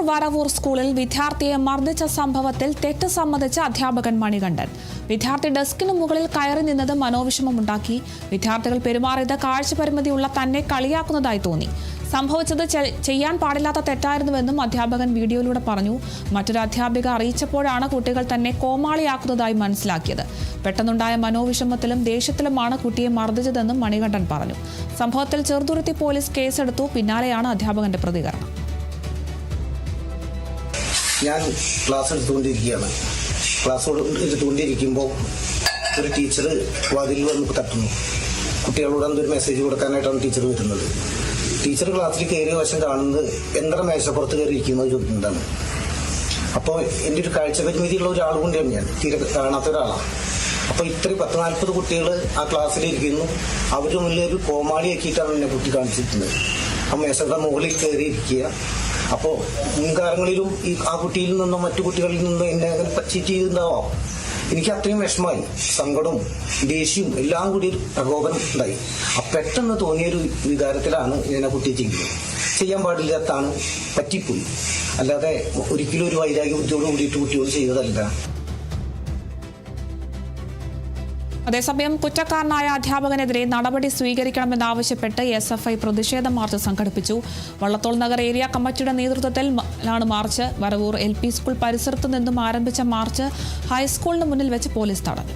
വരവൂർ സ്കൂളിൽ വിദ്യാർത്ഥിയെ മർദ്ദിച്ച സംഭവത്തിൽ തെറ്റ് സമ്മതിച്ച അധ്യാപകൻ മണികണ്ഠൻ. വിദ്യാർത്ഥി ഡെസ്കിന് മുകളിൽ കയറി നിന്നത് മനോവിഷമമുണ്ടാക്കി. വിദ്യാർത്ഥികൾ പെരുമാറിയത് കാഴ്ചപരിമിതിയുള്ള തന്നെ കളിയാക്കുന്നതായി തോന്നി. സംഭവിച്ചത് ചെയ്യാൻ പാടില്ലാത്ത തെറ്റായിരുന്നുവെന്നും അധ്യാപകൻ വീഡിയോയിലൂടെ പറഞ്ഞു. മറ്റൊരു അധ്യാപിക അറിയിച്ചപ്പോഴാണ് കുട്ടികൾ തന്നെ കോമാളിയാക്കുന്നതായി മനസ്സിലാക്കിയത്. പെട്ടെന്നുണ്ടായ മനോവിഷമത്തിലും ദേഷ്യത്തിലുമാണ് കുട്ടിയെ മർദ്ദിച്ചതെന്നും മണികണ്ഠൻ പറഞ്ഞു. സംഭവത്തിൽ ചെറുതുരുത്തി പോലീസ് കേസെടുത്തു. പിന്നാലെയാണ് അധ്യാപകന്റെ പ്രതികരണം. ഞാൻ ക്ലാസ് എടുത്തുകൊണ്ടിരിക്കുകയാണ്. ക്ലാസ് എടുത്തുകൊണ്ടിരിക്കുമ്പോൾ ഒരു ടീച്ചർ വാതിലിൽ വന്ന് തട്ടുന്നു. കുട്ടികളോട് എന്തൊരു മെസ്സേജ് കൊടുക്കാനായിട്ടാണ് ടീച്ചർ വരുന്നത്. ടീച്ചർ ക്ലാസ്സിൽ കയറിയ വശം കാണുന്നത് എന്താണ് മേശപ്പുറത്ത് കയറിയിരിക്കുന്നത് ചോദിക്കുന്നതാണ്. അപ്പോൾ എൻ്റെ ഒരു കാഴ്ചപരിമിതിയുള്ള ഒരാൾ കൊണ്ടാണ് ഞാൻ, തീരെ കാണാത്ത ഒരാളാണ്. അപ്പോൾ ഇത്രയും 10-40 കുട്ടികൾ ആ ക്ലാസ്സിലിരിക്കുന്നു. അവർ മുന്നിൽ ഒരു കോമാളിയാക്കിയിട്ടാണ് എന്നെ കുട്ടി കാണിച്ചിരിക്കുന്നത്. ആ മേശയുടെ മുകളിൽ കയറിയിരിക്കുക. അപ്പോൾ മുൻകാലങ്ങളിലും ആ കുട്ടിയിൽ നിന്നോ മറ്റു കുട്ടികളിൽ നിന്നോ എന്നെ അങ്ങനെ ചീറ്റ് ചെയ്തിട്ടുണ്ടാവാം. എനിക്ക് അത്രയും വിഷമമായി, സങ്കടവും ദേഷ്യവും എല്ലാം കൂടി ഒരു പ്രകോപനം ഉണ്ടായി. പെട്ടെന്ന് തോന്നിയൊരു വികാരത്തിലാണ് ഞാൻ ആ കുട്ടിയെ ചെയ്യുന്നത്. ചെയ്യാൻ പാടില്ലാത്താണ്, പറ്റിപ്പോയി. അല്ലാതെ ഒരിക്കലും ഒരു വൈരാഗ്യ ബുദ്ധിയോട് കൂടിയിട്ട് കുട്ടിയോട് ചെയ്തതല്ല. അതേസമയം കുറ്റക്കാരനായ അധ്യാപകനെതിരെ നടപടി സ്വീകരിക്കണമെന്നാവശ്യപ്പെട്ട് SFI പ്രതിഷേധ മാർച്ച് സംഘടിപ്പിച്ചു. വള്ളത്തോൾ നഗർ ഏരിയ കമ്മിറ്റിയുടെ നേതൃത്വത്തിലാണ് മാർച്ച്. വരവൂർ LP സ്കൂൾ പരിസരത്തു നിന്നും ആരംഭിച്ച മാർച്ച് ഹൈസ്കൂളിന് മുന്നിൽ വെച്ച് പോലീസ് തടഞ്ഞു.